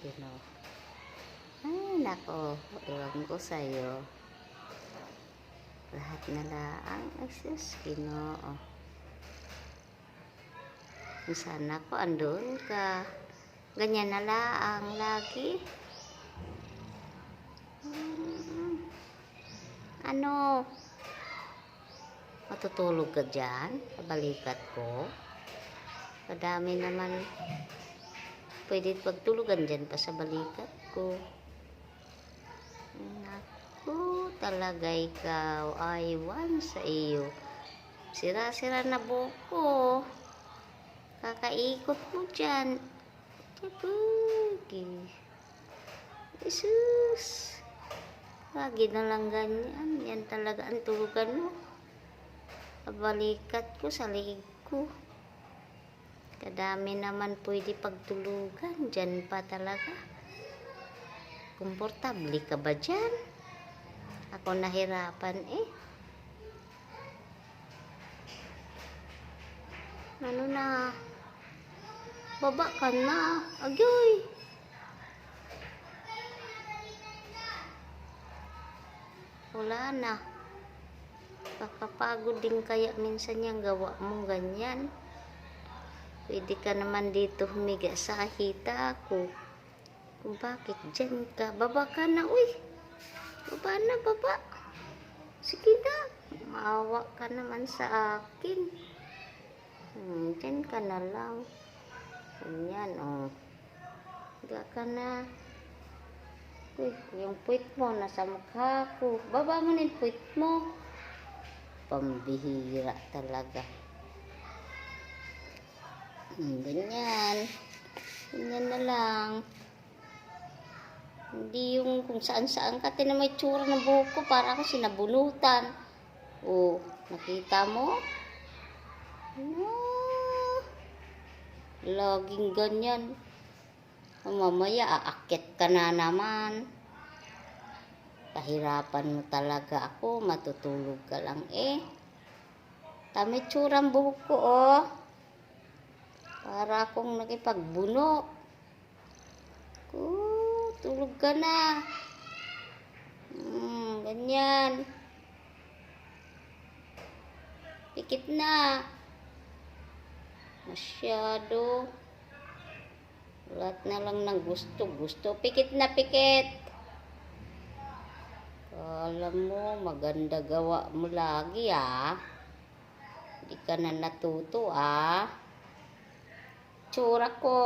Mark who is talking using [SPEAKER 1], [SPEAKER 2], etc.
[SPEAKER 1] Ginoo. Ay, nako. Ewan ko sa'yo. Lahat na lang. Ay, sus, Ginoo. Sana ko andun ka. Ganyan na lang lagi. Ano? Matutulog ka dyan? Sa balikat ko? Kadami naman. Pwede pagtulugan dyan pa sa balikat ko. Naku, talaga ikaw. Aywan sa iyo. Sira-sira na buko. Kakaikot mo dyan. Jesus. Lagi na lang ganyan. Yan talaga ang tulugan mo. Balikat ko sa liig ko. Kadami naman pwede pagtulugan. Dyan pa talaga. Komportable ka ba dyan? Ako nahirapan eh. Ano na? Baba ka na. Agoy. Wala na. Kakapagod din kaya minsan yung gawa mong ganyan. Pwede ka naman dito humiga sa hita ko. Kung bakit dyan ka. Baba ka na, uy. Baba na, baba. Sige na. Maawa ka naman sa akin. Dyan ka na lang. Ganyan, oh. Higa ka na. Uy, yung puwit mo nasa mukha ko. Baba mo na yung puwit mo. Pambihira talaga. Ganyan. Ganyan na lang. Hindi yung kung saan-saan ka. Tinan mo yung tsura ng buhok ko. Para ako sinabunutan. Oh, nakita mo? Laging ganyan. Mamaya aakyat ka na naman. Kahirapan mo talaga ako. Matutulog ka lang eh. Tama tsurang buhok ko oh. Para akong nakipagbuno. Tulog ka na. Ganyan. Pikit na. Masyado. Lahat na lang ng gusto. Pikit na pikit. Alam mo, maganda gawa mo lagi ah. Hindi ka na natuto ah. Tsura ko.